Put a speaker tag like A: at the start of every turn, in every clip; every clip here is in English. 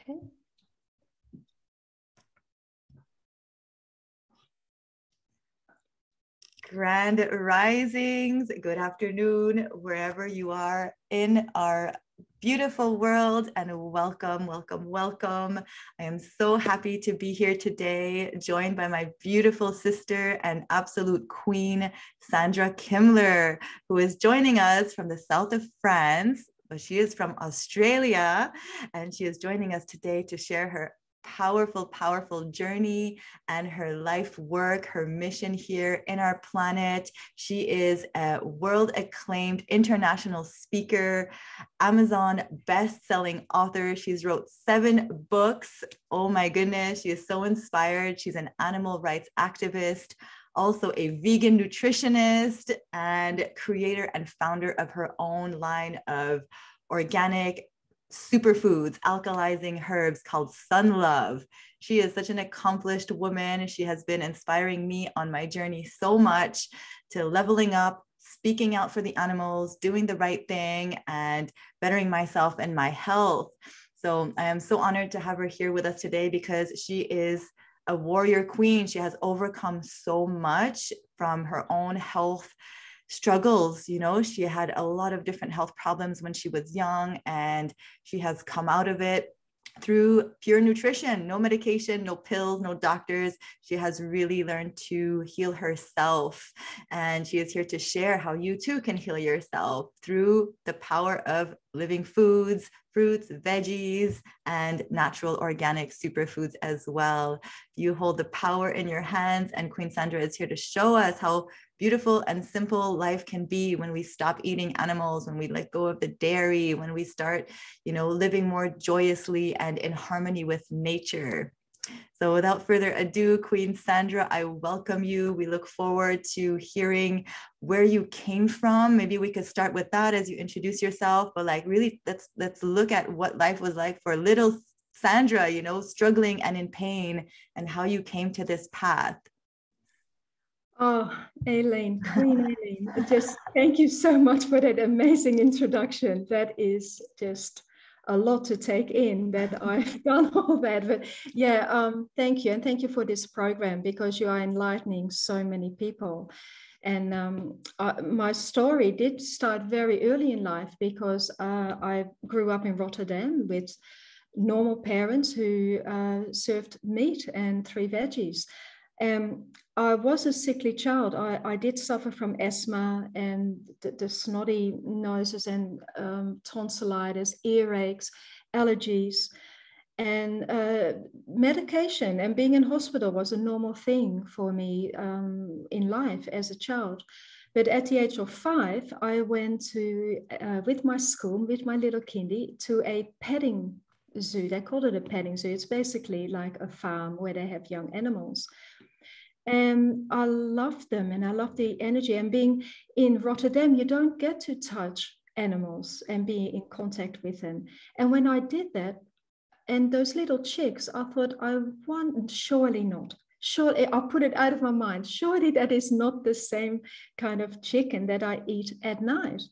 A: Okay.
B: Grand risings, good afternoon, wherever you are in our beautiful world, and welcome, welcome, welcome. I am so happy to be here today, joined by my beautiful sister and absolute queen, Sandra Kimler, who is joining us from the south of France, but she is from Australia, and she is joining us today to share her powerful journey and her life work, her mission here in our planet. She is a world acclaimed international speaker, Amazon best-selling author. She's wrote 7 books. Oh my goodness, she is so inspired. She's an animal rights activist, also a vegan nutritionist, and creator and founder of her own line of organic superfoods, alkalizing herbs called SunLove. She is such an accomplished woman. She has been inspiring me on my journey so much to leveling up, speaking out for the animals, doing the right thing, and bettering myself and my health. So I am so honored to have her here with us today because she is a warrior queen. She has overcome so much from her own health struggles. You know, she had a lot of different health problems when she was young, and she has come out of it through pure nutrition, no medication, no pills, no doctors. She has really learned to heal herself, and she is here to share how you too can heal yourself through the power of living foods, fruits, veggies, and natural organic superfoods as well. You hold the power in your hands, and Queen Sandra is here to show us how beautiful and simple life can be when we stop eating animals, when we let go of the dairy, when we start, you know, living more joyously and in harmony with nature. So without further ado, Queen Sandra, I welcome you. We look forward to hearing where you came from. Maybe we could start with that as you introduce yourself, but like really let's look at what life was like for little Sandra, you know, struggling and in pain, and how you came to this path.
A: Oh, Aileen, Queen Aileen, just thank you so much for that amazing introduction. That is just a lot to take in, that I've done all that. But yeah, thank you. And thank you for this program, because you are enlightening so many people. And my story did start very early in life, because I grew up in Rotterdam with normal parents who served meat and 3 veggies. I was a sickly child. I did suffer from asthma and the snotty noses and tonsillitis, earaches, allergies, and medication. And being in hospital was a normal thing for me in life as a child. But at the age of 5, I went to, with my school, with my little kindy, to a petting zoo. They called it a petting zoo. It's basically like a farm where they have young animals. And I loved them, and I loved the energy. And being in Rotterdam, you don't get to touch animals and be in contact with them. And when I did that, and those little chicks, I thought, surely not. Surely, I'll put it out of my mind. Surely that is not the same kind of chicken that I eat at night.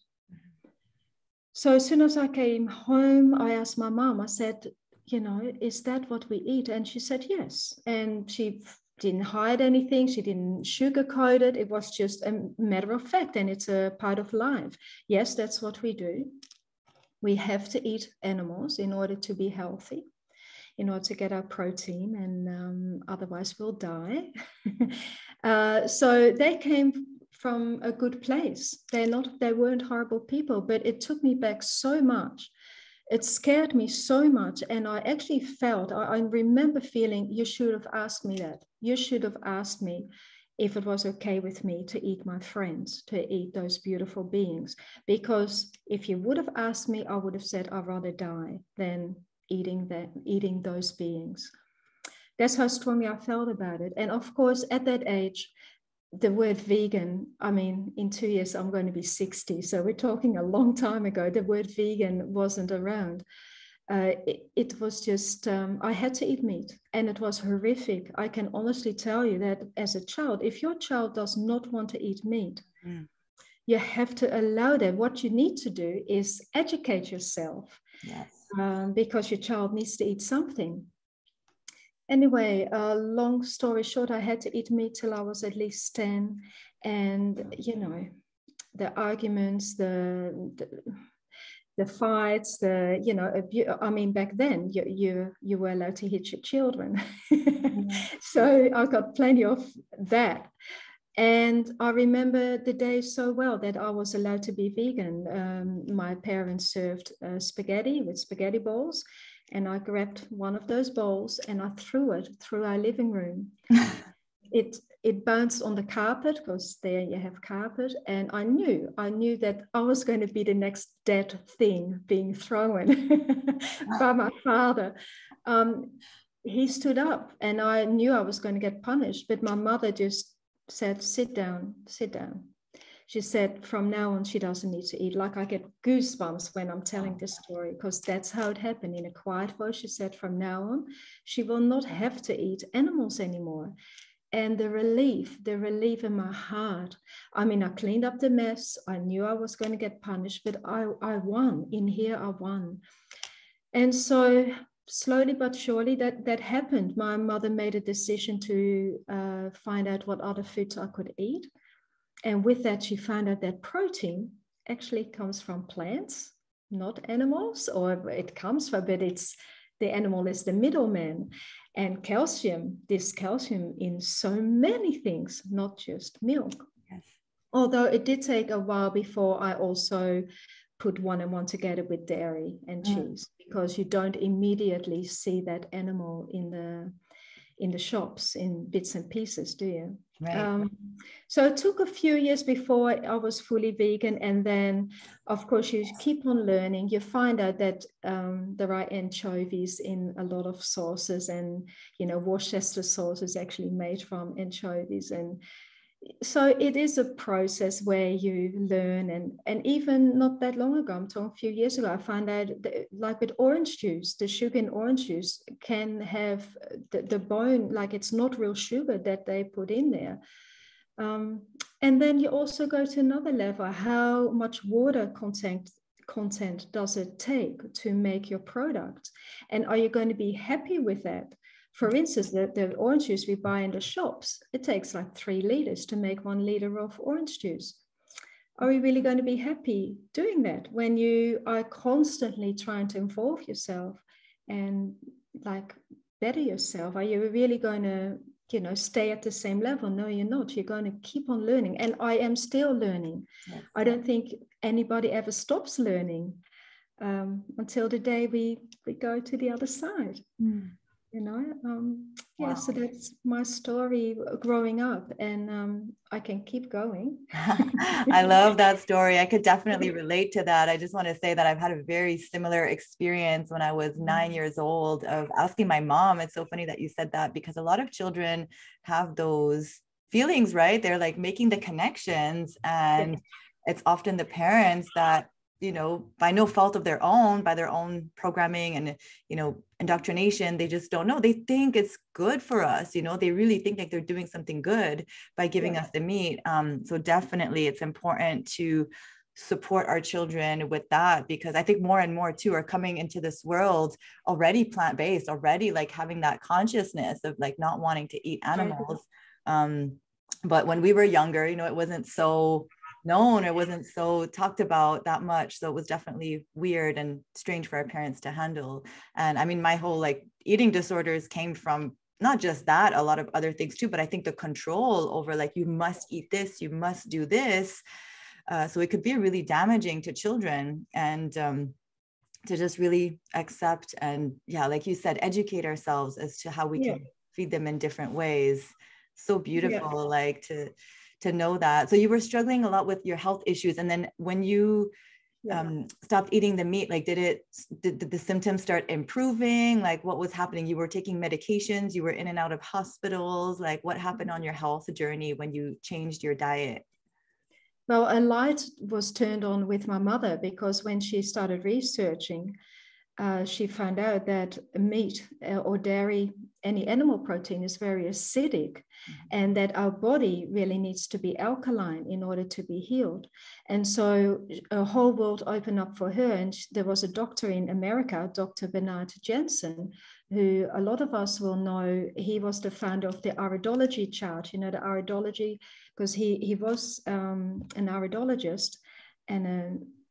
A: So as soon as I came home, I asked my mom, I said, you know, is that what we eat? And she said, yes. And she didn't hide anything. She didn't sugarcoat it. It was just a matter of fact, and it's a part of life. Yes, that's what we do. We have to eat animals in order to be healthy, in order to get our protein, and otherwise we'll die. So they came from a good place. They weren't horrible people, but it took me back so much. It scared me so much. And I actually felt, I remember feeling, you should have asked me that. You should have asked me if it was okay with me to eat my friends, to eat those beautiful beings. Because if you would have asked me, I would have said, I'd rather die than eating those beings. That's how strongly I felt about it. And of course, at that age, the word vegan, I mean, in 2 years, I'm going to be 60. So we're talking a long time ago. The word vegan wasn't around. It was just, I had to eat meat, and it was horrific. I can honestly tell you that as a child, if your child does not want to eat meat, you have to allow them. What you need to do is educate yourself.
B: Yes.
A: because your child needs to eat something. Anyway, long story short, I had to eat meat till I was at least 10. And, you know, the arguments, the fights, you know, I mean, back then you were allowed to hit your children. So I got plenty of that. And I remember the day so well that I was allowed to be vegan. My parents served spaghetti with spaghetti balls, and I grabbed one of those bowls and I threw it through our living room. It bounced on the carpet, because there you have carpet, and I knew that I was going to be the next dead thing being thrown by my father. He stood up, and I knew I was going to get punished, but my mother just said, sit down. She said, from now on, she doesn't need to eat. Like, I get goosebumps when I'm telling this story, because that's how it happened. In a quiet voice, she said, from now on, she will not have to eat animals anymore. And the relief in my heart. I mean, I cleaned up the mess. I knew I was going to get punished, but I won. In here, I won. And so slowly but surely that happened. My mother made a decision to find out what other foods I could eat. And with that, she found out that protein actually comes from plants, not animals, or it comes from, but the animal is the middleman. And calcium, this calcium in so many things, not just milk.
B: Yes.
A: Although it did take a while before I also put one and one together with dairy and cheese, because you don't immediately see that animal in the shops in bits and pieces, do you?
B: Right.
A: So it took a few years before I was fully vegan, and then of course you keep on learning. You find out that there are anchovies in a lot of sauces, and you know, Worcester sauce is actually made from anchovies. And so it is a process where you learn, and even not that long ago, I'm talking a few years ago, I found out that, like with orange juice, the sugar in orange juice can have the bone, like it's not real sugar that they put in there. And then you also go to another level. How much water content does it take to make your product? And are you going to be happy with that? For instance, the orange juice we buy in the shops, it takes like 3 liters to make 1 liter of orange juice. Are we really going to be happy doing that when you are constantly trying to involve yourself and like better yourself? Are you really going to, you know, stay at the same level? No, you're not. You're going to keep on learning. And I am still learning. Yes. I don't think anybody ever stops learning until the day we go to the other side. You know, yeah, so that's my story growing up, and I can keep going.
B: I love that story. I could definitely relate to that. I just want to say that I've had a very similar experience when I was 9 years old of asking my mom. It's so funny that you said that, because a lot of children have those feelings, right? They're like making the connections, and it's often the parents that, you know, by no fault of their own, by their own programming and, you know, indoctrination, they just don't know. They think it's good for us. You know, they really think like they're doing something good by giving us the meat. So definitely it's important to support our children with that, because I think more and more too are coming into this world already plant-based, already like having that consciousness of like not wanting to eat animals. But when we were younger, you know, it wasn't so known, it wasn't so talked about that much, so it was definitely weird and strange for our parents to handle. And I mean, my whole like eating disorders came from not just that, a lot of other things too, but I think the control over like, you must eat this, you must do this, so it could be really damaging to children. And to just really accept and, yeah, like you said, educate ourselves as to how we can feed them in different ways. So beautiful, like to know that. So you were struggling a lot with your health issues. And then when you stopped eating the meat, like did the symptoms start improving? Like what was happening? You were taking medications, you were in and out of hospitals. Like what happened on your health journey when you changed your diet?
A: Well, a light was turned on with my mother, because when she started researching, she found out that meat or dairy, any animal protein, is very acidic, and that our body really needs to be alkaline in order to be healed. And so a whole world opened up for her. And there was a doctor in America, Dr. Bernard Jensen, who a lot of us will know. He was the founder of the iridology chart, the iridology, because he was an iridologist and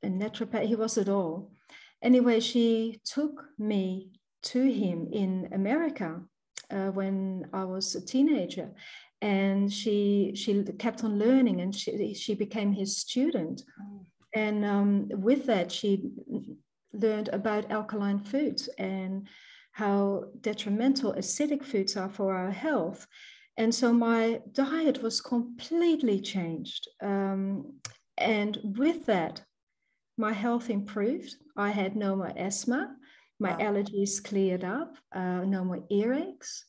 A: a naturopath. He was it all. Anyway, she took me to him in America when I was a teenager, and she kept on learning, and she became his student. And with that, she learned about alkaline foods and how detrimental acidic foods are for our health. And so my diet was completely changed. And with that, my health improved. I had no more asthma. My allergies cleared up. No more earaches.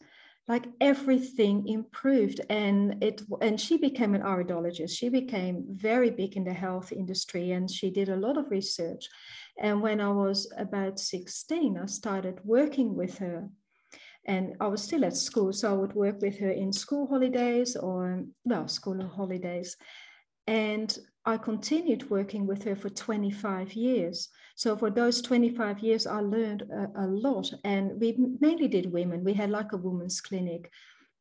A: Like everything improved. And she became an iridologist. She became very big in the health industry, and she did a lot of research. And when I was about 16, I started working with her. And I was still at school, so I would work with her in school holidays school holidays. And I continued working with her for 25 years. So for those 25 years, I learned a lot. And we mainly did women. We had like a women's clinic,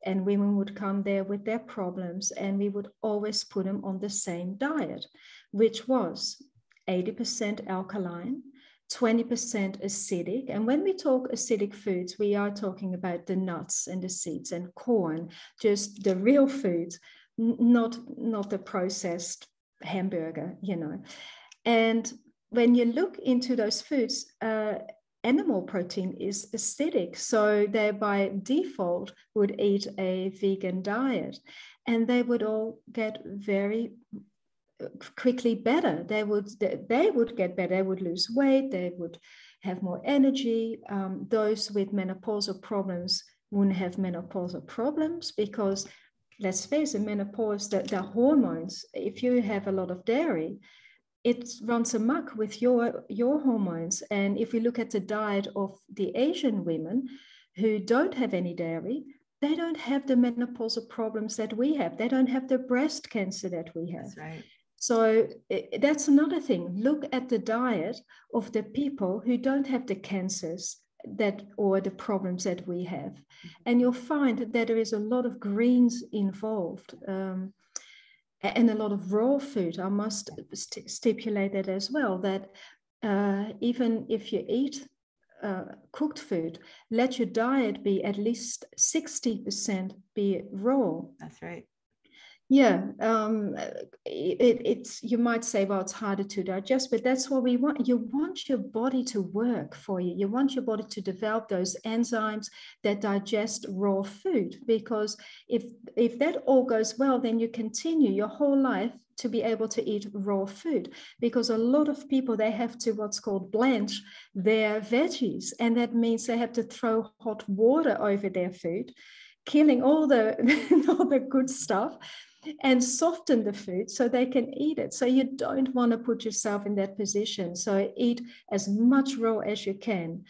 A: and women would come there with their problems, and we would always put them on the same diet, which was 80% alkaline, 20% acidic. And when we talk acidic foods, we are talking about the nuts and the seeds and corn, just the real foods, not the processed hamburger, And when you look into those foods, animal protein is acidic. So they by default would eat a vegan diet, and they would all get very quickly better. They would get better. They would lose weight. They would have more energy. Those with menopausal problems wouldn't have menopausal problems, because let's face it, menopause, the hormones, if you have a lot of dairy, it runs amok with your hormones. And if we look at the diet of the Asian women who don't have any dairy, they don't have the menopausal problems that we have. They don't have the breast cancer that we have.
B: That's right.
A: So that's another thing. Look at the diet of the people who don't have the cancers or the problems that we have. And you'll find that there is a lot of greens involved, and a lot of raw food. I must stipulate that as well, that even if you eat cooked food, let your diet be at least 60% be raw.
B: That's right.
A: Yeah, it's you might say, well, it's harder to digest, but that's what we want. You want your body to work for you. You want your body to develop those enzymes that digest raw food, because if that all goes well, then you continue your whole life to be able to eat raw food. Because a lot of people, they have to what's called blanch their veggies, and that means they have to throw hot water over their food, killing all the all the good stuff, and soften the food so they can eat it. So you don't want to put yourself in that position. So eat as much raw as you can.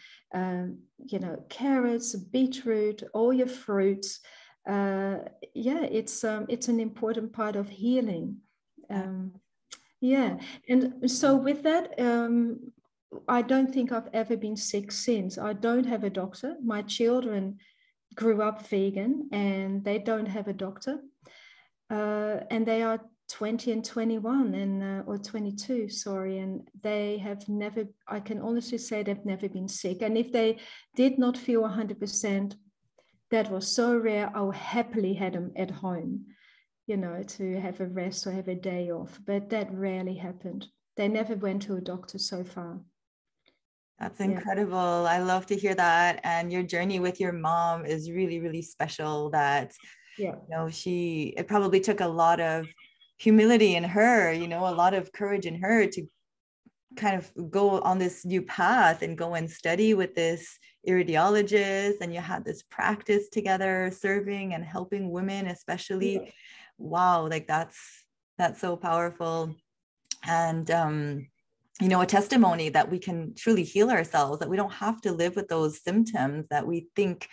A: Carrots, beetroot, all your fruits. It's an important part of healing. And so with that, I don't think I've ever been sick since. I don't have a doctor. My children grew up vegan, and they don't have a doctor. And they are 20 and 21 or 22, sorry, and they have never, I can honestly say they've never been sick. And if they did not feel 100%, that was so rare, I would happily had them at home, to have a rest or have a day off. But that rarely happened. They never went to a doctor so far.
B: That's incredible. Yeah. I love to hear that. And your journey with your mom is really, really special. That, it probably took a lot of humility in her, a lot of courage in her to kind of go on this new path and go and study with this iridologist. And you had this practice together, serving and helping women, especially. Yeah. Wow. Like that's so powerful. And, you know, a testimony that we can truly heal ourselves, that we don't have to live with those symptoms that we think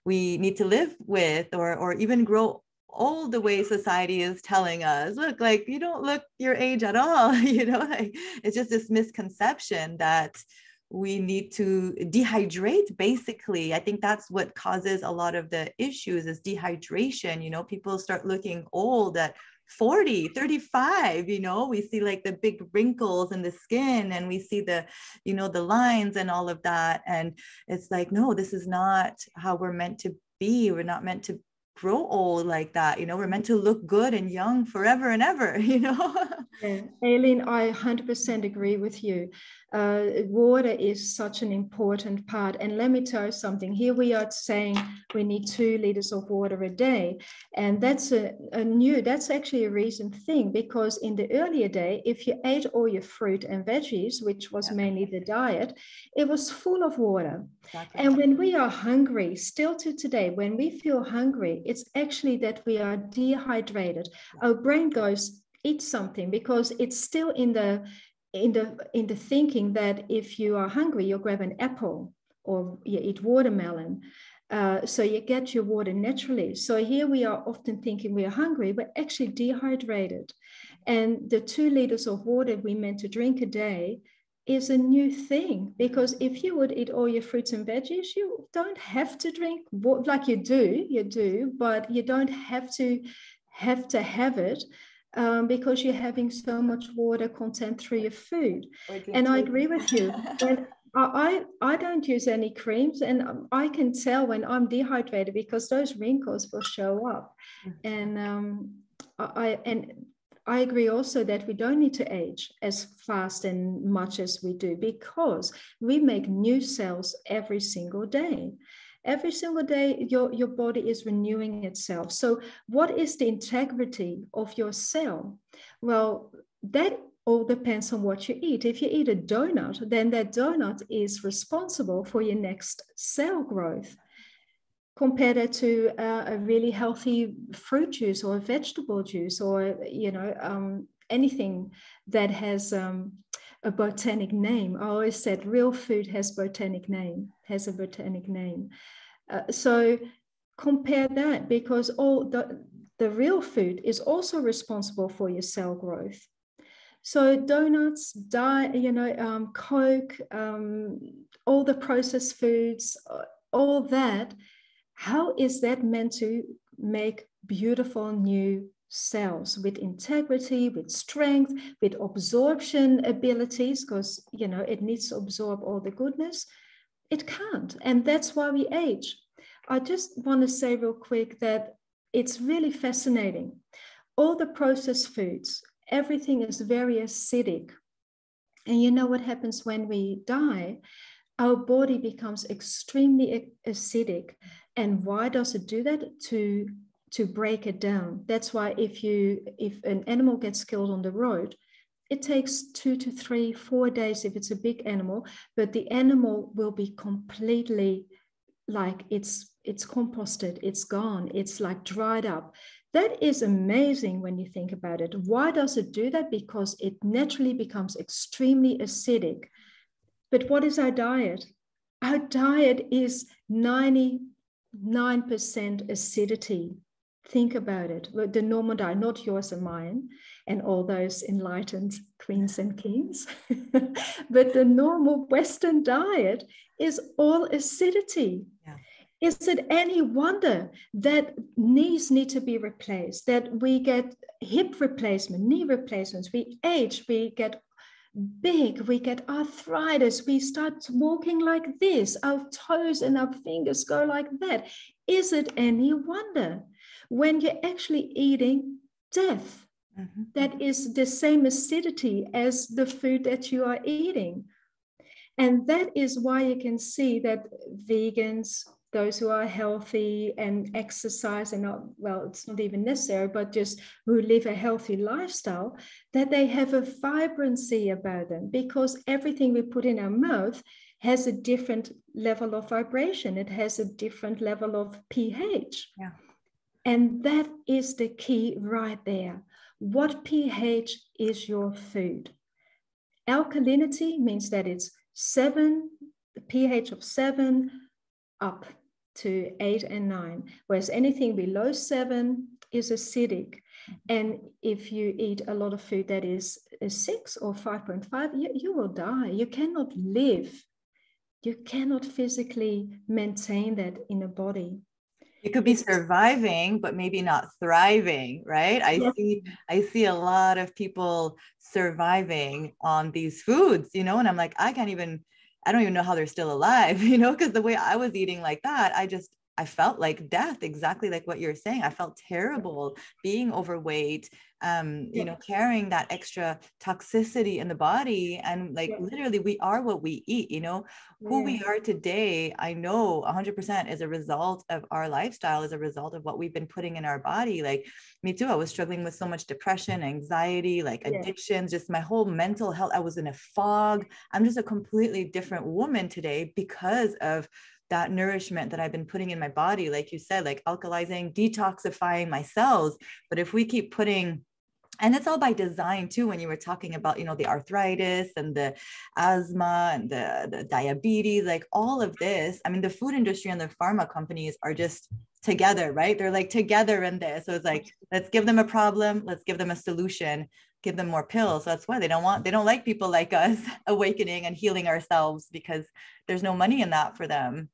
B: we need to live with, or even grow old the way society is telling us. Look, like, you don't look your age at all. You know, like, it's just this misconception that we need to dehydrate. Basically, I think that's what causes a lot of the issues, is dehydration. You know, people start looking old at 40, 35, you know, we see like the big wrinkles in the skin, and we see the, you know, the lines and all of that. And it's like, no, this is not how we're meant to be. We're not meant to grow old like that. You know, we're meant to look good and young forever and ever, you know?
A: Yeah, Aileen, I 100% agree with you. Water is such an important part. And let me tell you something. Here we are saying we need 2 liters of water a day. And that's that's actually a recent thing, because in the earlier day, if you ate all your fruit and veggies, which was mainly the diet, it was full of water. Exactly. And when we are hungry, still to today, when we feel hungry, it's actually that we are dehydrated. Our brain goes, eat something, because it's still in the thinking that if you are hungry, you'll grab an apple or you eat watermelon. So you get your water naturally. So here we are often thinking we are hungry, but actually dehydrated. And the 2 liters of water we meant to drink a day is a new thing, because if you would eat all your fruits and veggies, you don't have to drink water. Like you do, but you don't have to have it. Because you're having so much water content through your food. And I agree with you. When I don't use any creams, and I can tell when I'm dehydrated, because those wrinkles will show up. And I agree also that we don't need to age as fast and much as we do, because we make new cells every single day. Every single day, your body is renewing itself. So what is the integrity of your cell? Well, that all depends on what you eat. If you eat a donut, then that donut is responsible for your next cell growth. Compare that to a really healthy fruit juice or a vegetable juice, or, you know, anything that has a botanic name. I always said real food has a botanic name. So compare that, because all the real food is also responsible for your cell growth. So donuts, Coke, all the processed foods, all that, how is that meant to make beautiful new cells with integrity, with strength, with absorption abilities? Because, you know, it needs to absorb all the goodness. It can't. And that's why we age. I just want to say real quick that it's really fascinating. All the processed foods, everything is very acidic. And you know what happens when we die? Our body becomes extremely acidic. And why does it do that? To break it down. That's why if an animal gets killed on the road, it takes 2 to 3, 4 days if it's a big animal, but the animal will be completely like it's composted, it's gone, it's like dried up. That is amazing when you think about it. Why does it do that? Because it naturally becomes extremely acidic. But what is our diet? Our diet is 99% acidity. Think about it. The normal diet, not yours and mine, and all those enlightened queens and kings. But the normal Western diet is all acidity. Yeah. Is it any wonder that knees need to be replaced, that we get hip replacement, knee replacements, we age, we get big, we get arthritis, we start walking like this, our toes and our fingers go like that? Is it any wonder when you're actually eating death? Mm-hmm. That is the same acidity as the food that you are eating. And that is why you can see that vegans, those who are healthy and exercise and not, well, it's not even necessary, but just who live a healthy lifestyle, that they have a vibrancy about them, because everything we put in our mouth has a different level of vibration. It has a different level of pH. Yeah. And that is the key right there. What pH is your food? Alkalinity means that it's 7, the pH of 7 up to 8 and 9, whereas anything below 7 is acidic. And if you eat a lot of food that is a 6 or 5.5, you will die. You cannot live. You cannot physically maintain that in a body.
B: You could be surviving, but maybe not thriving, right? I see a lot of people surviving on these foods, you know, and I'm like, I don't even know how they're still alive, you know, because the way I was eating like that, I felt like death, exactly like what you're saying. I felt terrible being overweight, you know, carrying that extra toxicity in the body. And like, literally, we are what we eat, you know, who we are today. I know 100% is a result of our lifestyle, is a result of what we've been putting in our body. Like me too, I was struggling with so much depression, anxiety, like addictions, just my whole mental health. I was in a fog. I'm just a completely different woman today because of that nourishment that I've been putting in my body, like you said, like alkalizing, detoxifying my cells. But if we keep putting, and it's all by design too, when you were talking about, you know, the arthritis and the asthma and the diabetes, like all of this, I mean, the food industry and the pharma companies are just together, right? They're like together in this. So it's like, let's give them a problem, let's give them a solution, give them more pills. So that's why they don't like people like us awakening and healing ourselves, because there's no money in that for them.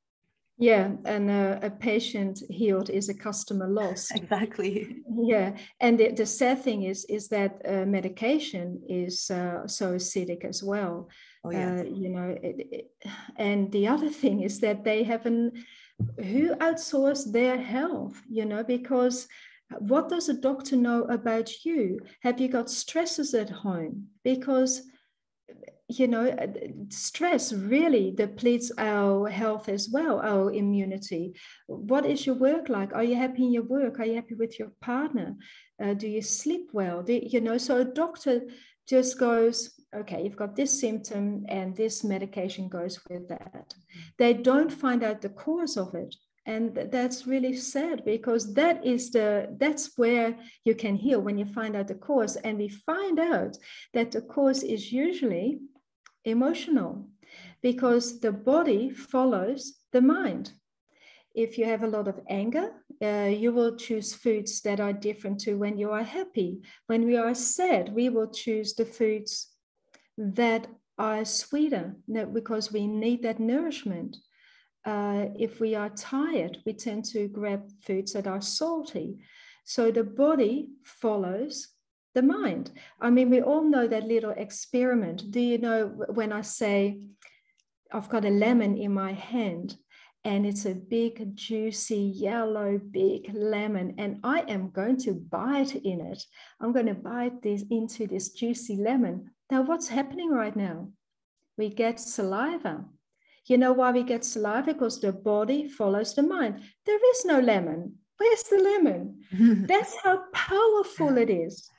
A: Yeah, and a patient healed is a customer lost.
B: Exactly.
A: Yeah, and the sad thing is that medication is so acidic as well.
B: Oh, yes.
A: You know, and the other thing is that they haven't, who outsourced their health, you know, because what does a doctor know about you? Have you got stresses at home? Because you know, stress really depletes our health as well, our immunity. What is your work like? Are you happy in your work? Are you happy with your partner? Do you sleep well? You know, so a doctor just goes, okay, you've got this symptom and this medication goes with that. They don't find out the cause of it. And that's really sad, because that's where you can heal, when you find out the cause. And we find out that the cause is usually emotional, because the body follows the mind. If you have a lot of anger, you will choose foods that are different to when you are happy. When we are sad, we will choose the foods that are sweeter, because we need that nourishment. If we are tired, we tend to grab foods that are salty. So the body follows the mind. I mean, we all know that little experiment. Do you know when I say, I've got a lemon in my hand and it's a big, juicy, yellow, big lemon, and I am going to bite in it. I'm going to bite into this juicy lemon. Now, what's happening right now? We get saliva. You know why we get saliva? Because the body follows the mind. There is no lemon. Where's the lemon? That's how powerful it is.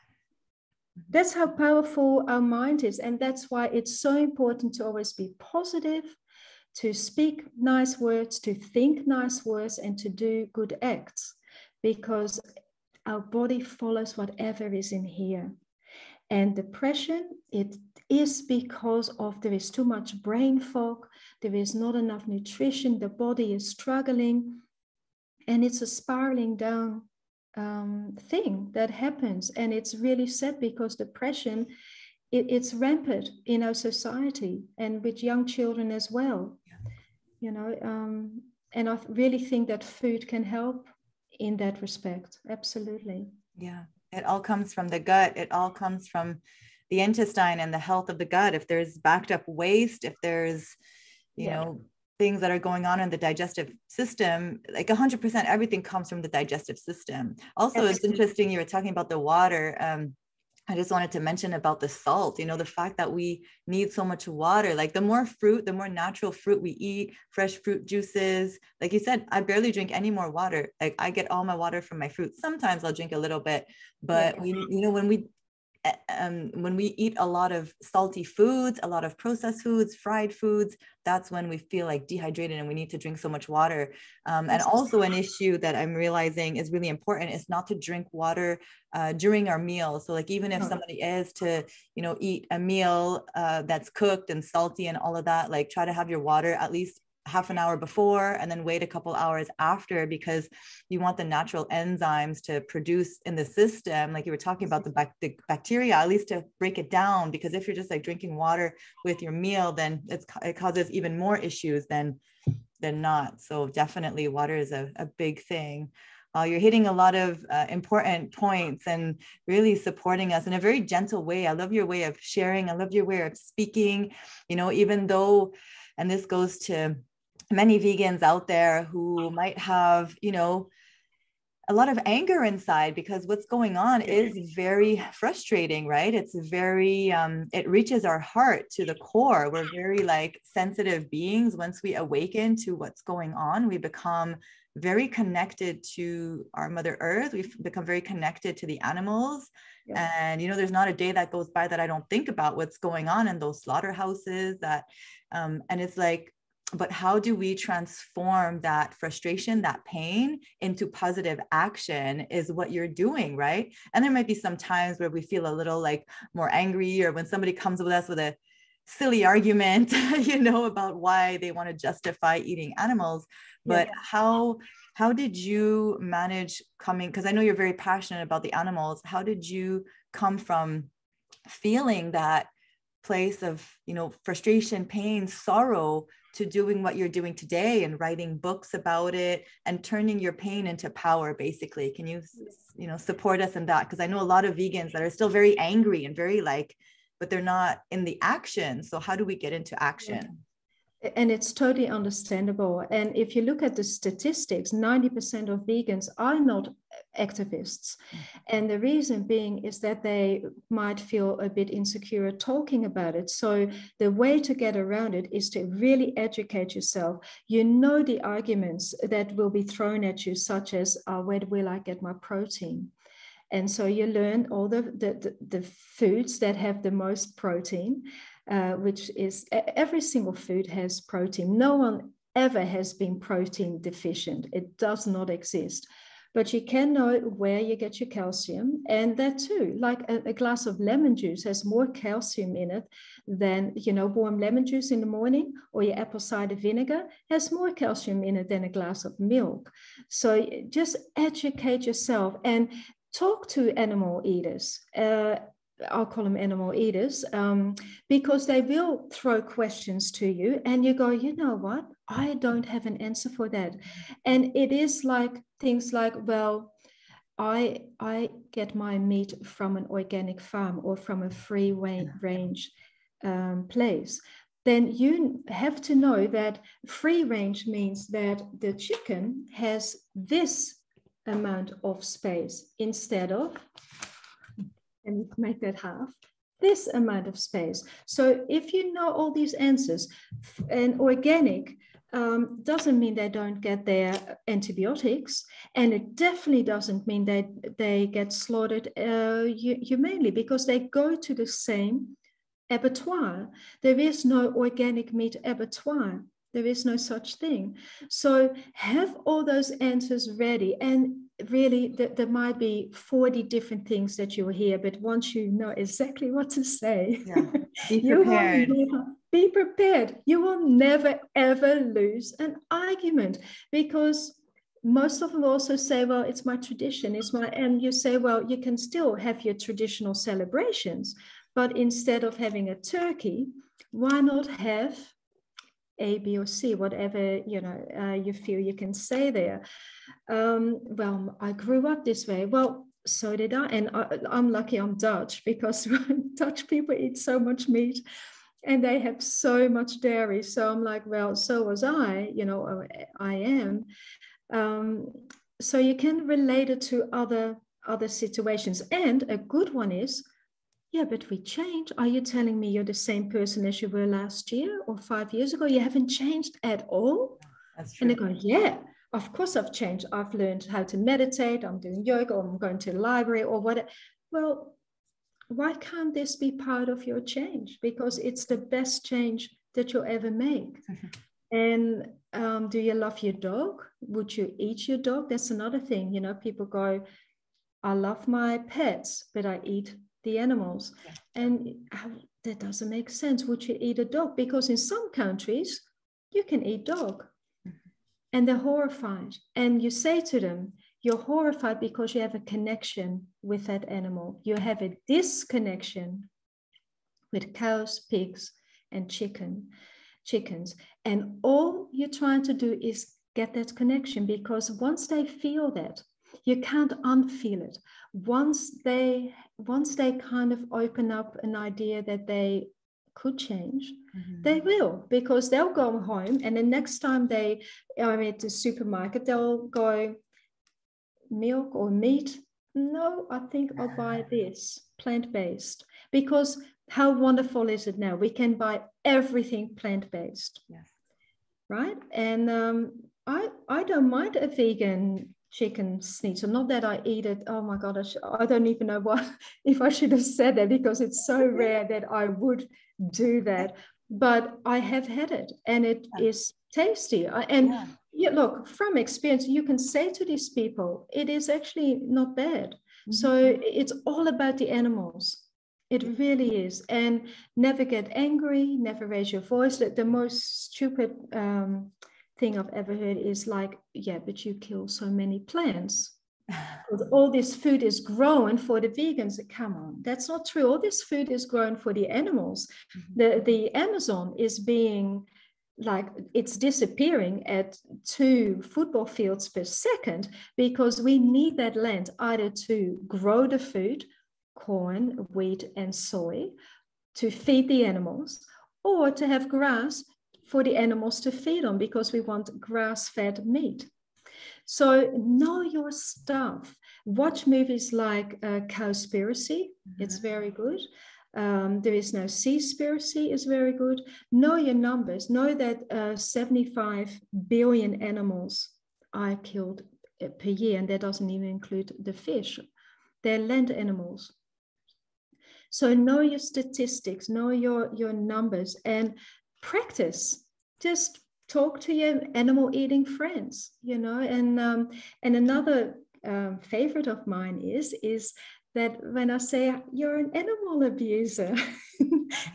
A: That's how powerful our mind is. And that's why it's so important to always be positive, to speak nice words, to think nice words, and to do good acts, because our body follows whatever is in here. And depression, it is because of there is too much brain fog, there is not enough nutrition, the body is struggling, and it's a spiraling down thing that happens. And it's really sad, because depression, it's rampant in our society and with young children as well. You know, and I really think that food can help in that respect. Absolutely.
B: Yeah, it all comes from the gut. It all comes from the intestine and the health of the gut. If there's backed up waste, if there's, you know, things that are going on in the digestive system, like 100%, everything comes from the digestive system. Also, it's interesting, you were talking about the water. I just wanted to mention about the salt, you know, the fact that we need so much water. Like the more fruit, the more natural fruit we eat, fresh fruit juices. Like you said, I barely drink any more water. Like I get all my water from my fruit. Sometimes I'll drink a little bit, but we, you know, when we when we eat a lot of salty foods, a lot of processed foods, fried foods, that's when we feel like dehydrated and we need to drink so much water. And also an issue that I'm realizing is really important is not to drink water during our meals. So like, even if somebody is to, you know, eat a meal that's cooked and salty and all of that, like try to have your water at least half an hour before and then wait a couple hours after, because you want the natural enzymes to produce in the system, like you were talking about, the bacteria, at least to break it down. Because if you're just like drinking water with your meal, then it causes even more issues than not. So definitely water is a big thing. You're hitting a lot of important points and really supporting us in a very gentle way. I love your way of sharing. I love your way of speaking, you know, even though, and this goes to many vegans out there who might have, you know, a lot of anger inside, because what's going on is very frustrating, right? It's very, it reaches our heart to the core. We're very like sensitive beings. Once we awaken to what's going on, we become very connected to our Mother Earth. We've become very connected to the animals. Yeah. And, you know, there's not a day that goes by that I don't think about what's going on in those slaughterhouses that, and it's like, but how do we transform that frustration, that pain into positive action is what you're doing, right? And there might be some times where we feel a little like more angry, or when somebody comes with us with a silly argument, you know, about why they want to justify eating animals. But how did you manage coming, because I know you're very passionate about the animals. How did you come from feeling that place of, you know, frustration, pain, sorrow, to doing what you're doing today and writing books about it and turning your pain into power, basically? Can you, you know, support us in that? Because I know a lot of vegans that are still very angry and very like, but they're not in the action. So how do we get into action?
A: And it's totally understandable. And if you look at the statistics, 90% of vegans are not activists. And the reason being is that they might feel a bit insecure talking about it. So the way to get around it is to really educate yourself. You know the arguments that will be thrown at you, such as, where will I get my protein? And so you learn all the foods that have the most protein, which is, every single food has protein. No one ever has been protein deficient. It does not exist. But you can know where you get your calcium, and that too, like a glass of lemon juice has more calcium in it than, you know, warm lemon juice in the morning, or your apple cider vinegar has more calcium in it than a glass of milk. So just educate yourself and talk to animal eaters. I'll call them animal eaters, because they will throw questions to you and you go, you know what? I don't have an answer for that. And it is like things like, well, I get my meat from an organic farm or from a free range place. Then you have to know that free range means that the chicken has this amount of space instead of, and make that half, this amount of space. So if you know all these answers, and organic doesn't mean they don't get their antibiotics, and it definitely doesn't mean that they get slaughtered humanely, because they go to the same abattoir. There is no organic meat abattoir. There is no such thing. So have all those answers ready. And really, there might be 40 different things that you'll hear, but once you know exactly what to say,
B: be prepared.
A: Be prepared. You will never, ever lose an argument, because most of them also say, well, it's my tradition, and you say, well, you can still have your traditional celebrations, but instead of having a turkey, why not have A, B, or C, whatever, you know, you feel you can say there. Well, I grew up this way. Well, so did I. And I'm lucky I'm Dutch, because Dutch people eat so much meat and they have so much dairy. So I'm like, well, so was I, you know, I am. So you can relate it to other situations. And a good one is, yeah, but we change. Are you telling me you're the same person as you were last year or 5 years ago? You haven't changed at all?
B: That's true.
A: And they go, yeah, of course I've changed. I've learned how to meditate. I'm doing yoga, or I'm going to the library, or whatever. Well, why can't this be part of your change? Because it's the best change that you'll ever make. And do you love your dog? Would you eat your dog? That's another thing. You know, people go, I love my pets, but I eat the animals. Yeah. And that doesn't make sense. Would you eat a dog? Because in some countries, you can eat dog. And they're horrified. And you say to them, you're horrified because you have a connection with that animal. You have a disconnection with cows, pigs, and chickens. And all you're trying to do is get that connection, because once they feel that, you can't unfeel it. Once they kind of open up an idea that they could change, they will, because they'll go home and the next time they are at the supermarket, they'll go, milk or meat? No, I think I'll buy this, plant-based. Because how wonderful is it now? We can buy everything plant-based. Yes. Right? And I don't mind a vegan chicken schnitzel. Not that I eat it. Oh my God, I don't even know what if I should have said that, because it's so rare that I would do that. But I have had it and it is tasty. Yeah, look, from experience, you can say to these people, it is actually not bad. So it's all about the animals. It really is. And never get angry, never raise your voice. The most stupid thing I've ever heard is like, yeah, but you kill so many plants. All this food is grown for the vegans. Come on, that's not true. All this food is grown for the animals. The Amazon is being like, it's disappearing at 2 football fields per second, because we need that land either to grow the food, corn, wheat, and soy, to feed the animals, or to have grass for the animals to feed on, because we want grass-fed meat. So know your stuff. Watch movies like Cowspiracy. It's very good. There is no Seaspiracy is very good. Know your numbers. Know that 75 billion animals are killed per year, and that doesn't even include the fish. They're land animals. So know your statistics, know your numbers, and practice. Just talk to your animal eating friends, you know. And another favorite of mine is that when I say you're an animal abuser,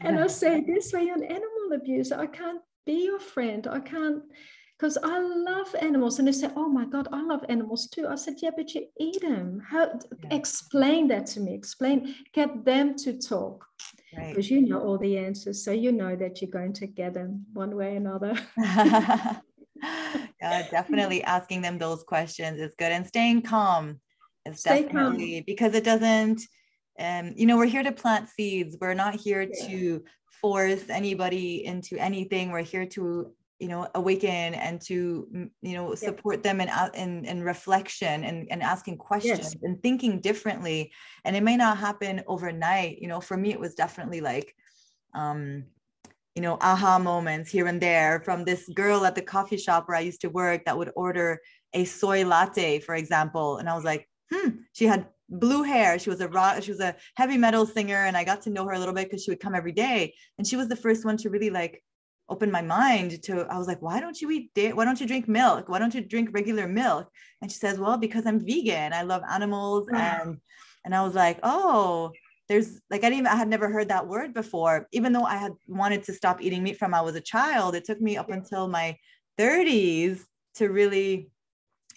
A: and I say this way, you're an animal abuser, I can't be your friend. I can't, because I love animals. And they say, oh my God, I love animals too. I said, yeah, but you eat them. Explain that to me. Get them to talk. Because you know all the answers. So you know that you're going to get them one way or another.
B: Yeah, definitely asking them those questions is good. And staying calm is definitely calm. Because it doesn't, you know, we're here to plant seeds. We're not here to force anybody into anything. We're here to, you know, awaken and to, you know, support them in reflection and asking questions and thinking differently. And it may not happen overnight. You know, for me, it was definitely like, you know, aha moments here and there, from this girl at the coffee shop where I used to work that would order a soy latte, for example. And I was like, she had blue hair. She was a heavy metal singer. And I got to know her a little bit because she would come every day. And she was the first one to really like open my mind to, I was like, why don't you drink milk? Why don't you drink regular milk? And she says, well, because I'm vegan. I love animals. And I was like, oh, there's like, I had never heard that word before, even though I had wanted to stop eating meat from I was a child. It took me up until my 30s to really,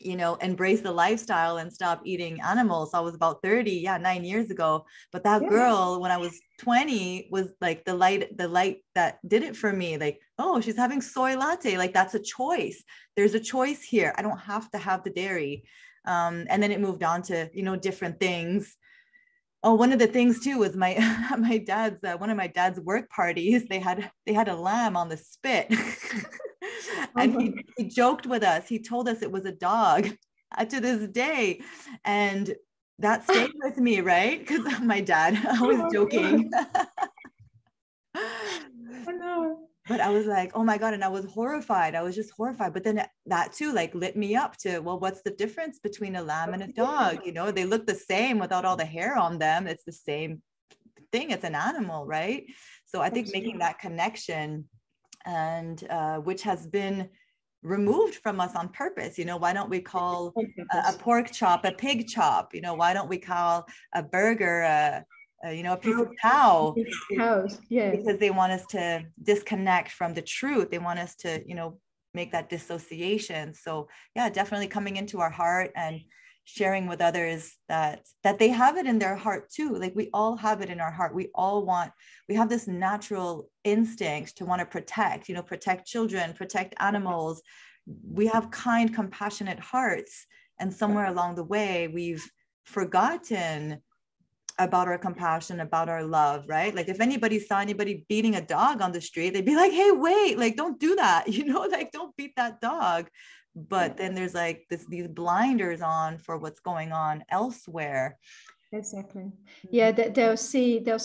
B: you know, embrace the lifestyle and stop eating animals. So I was about 30, 9 years ago. But that girl, when I was 20, was like the light that did it for me. Like, oh, she's having soy latte. Like, that's a choice. There's a choice here. I don't have to have the dairy. And then it moved on to, you know, different things. Oh, one of the things too was one of my dad's work parties. They had a lamb on the spit. And he joked with us. He told us it was a dog to this day. And that stayed with me, right? Because my dad, I was joking.
A: I know.
B: But I was like, oh my God. And I was horrified. I was just horrified. But then that too, like, lit me up to, well, what's the difference between a lamb and a dog? You know, they look the same without all the hair on them. It's the same thing. It's an animal, right? So I think making that connection, and which has been removed from us on purpose. You know, why don't we call a pork chop a pig chop? You know, why don't we call a burger a piece of cow?
A: Cows, yeah.
B: Because they want us to disconnect from the truth. They want us to, make that dissociation. So yeah, definitely coming into our heart and sharing with others that they have it in their heart too. Like we all have it in our heart. We have this natural instinct to want to protect children, protect animals. We have kind, compassionate hearts. And somewhere along the way, we've forgotten about our compassion, about our love, right? Like if anybody saw anybody beating a dog on the street, they'd be like, hey, wait, like, don't do that. Like don't beat that dog. But then there's like these blinders on for what's going on elsewhere.
A: Exactly. Yeah, they'll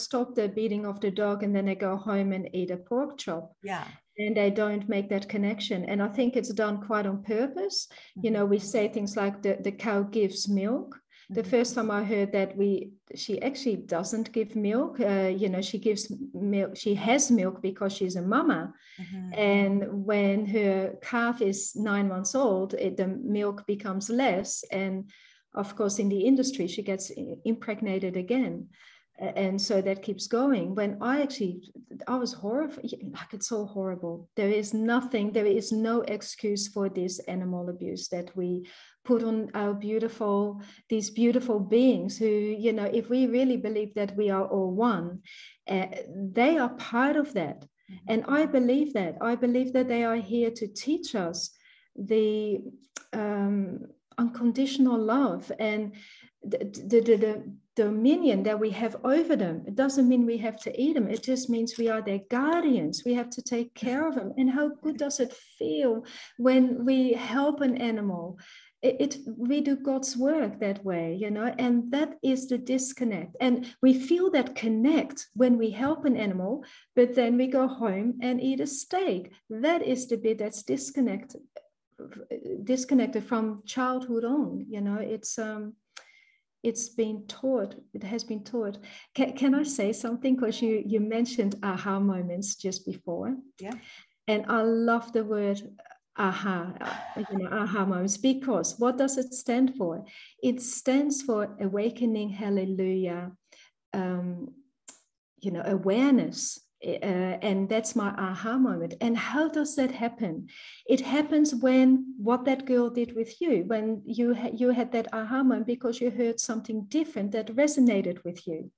A: stop the beating of the dog and then they go home and eat a pork chop.
B: Yeah.
A: And they don't make that connection. And I think it's done quite on purpose. We say things like the cow gives milk. The first time I heard that she actually doesn't give milk. She gives milk. She has milk because she's a mama. And when her calf is 9 months old, the milk becomes less. And of course, in the industry, she gets impregnated again. And so that keeps going. When I was horrified, like it's so horrible. There is no excuse for this animal abuse that we put on these beautiful beings who, if we really believe that we are all one, they are part of that. And I believe that they are here to teach us the unconditional love and the dominion that we have over them. It doesn't mean we have to eat them. It just means we are their guardians. We have to take care of them. And how good does it feel when we help an animal? We do God's work that way, and that is the disconnect. And we feel that connect when we help an animal, but then we go home and eat a steak. That is the bit that's disconnected from childhood on. It's been taught. It has been taught. Can I say something? Because you mentioned aha moments just before.
B: Yeah.
A: And I love the word aha, aha moments, because what does it stand for? It stands for awakening, hallelujah, awareness. And that's my aha moment. And how does that happen? It happens when what that girl did with you, when you had that aha moment because you heard something different that resonated with you.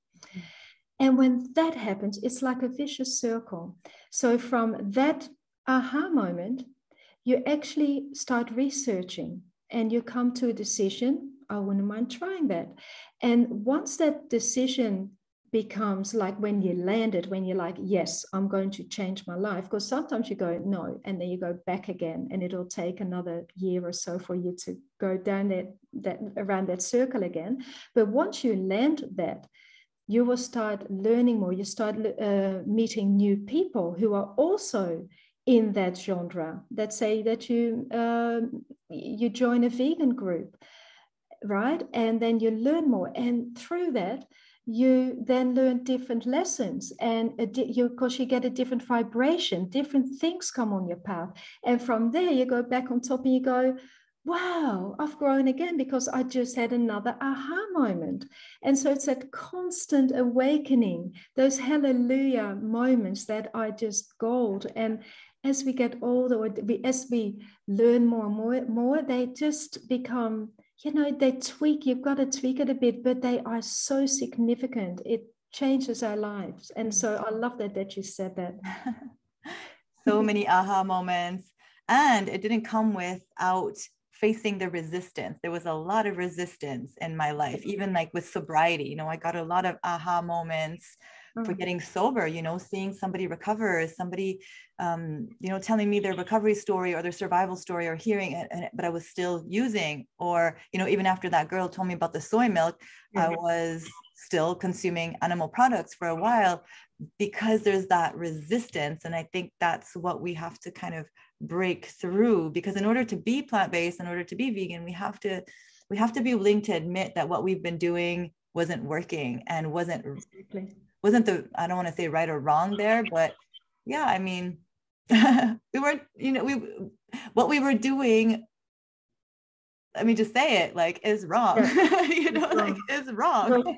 A: And when that happens, it's like a vicious circle. So from that aha moment, you actually start researching and you come to a decision, I wouldn't mind trying that. And once that decision becomes like when you landed, when you're like, yes, I'm going to change my life. Because sometimes you go, no, and then you go back again, and it'll take another year or so for you to go down that around that circle again. But once you land that, you will start learning more. You start meeting new people who are also in that genre. That say that you join a vegan group, right? And then you learn more, and through that, you then learn different lessons, and because you get a different vibration, different things come on your path, and from there you go back on top and you go, wow, I've grown again because I just had another aha moment. And so it's that constant awakening, those hallelujah moments that are just gold. And as we get older, as we learn more and more, they just become, they tweak. You've got to tweak it a bit, but they are so significant. It changes our lives. And so I love that you said that.
B: So many aha moments. And it didn't come without facing the resistance. There was a lot of resistance in my life, even like with sobriety. I got a lot of aha moments for getting sober, seeing somebody recover, somebody, telling me their recovery story or their survival story, or hearing it, but I was still using, or, even after that girl told me about the soy milk, I was still consuming animal products for a while because there's that resistance. And I think that's what we have to kind of break through, because in order to be plant-based, in order to be vegan, we have to be willing to admit that what we've been doing wasn't working and wasn't wasn't I don't want to say right or wrong there, but yeah, I mean, we weren't, what we were doing, let me just say it, like, is wrong.
A: Yeah,
B: like, is wrong.
A: Well,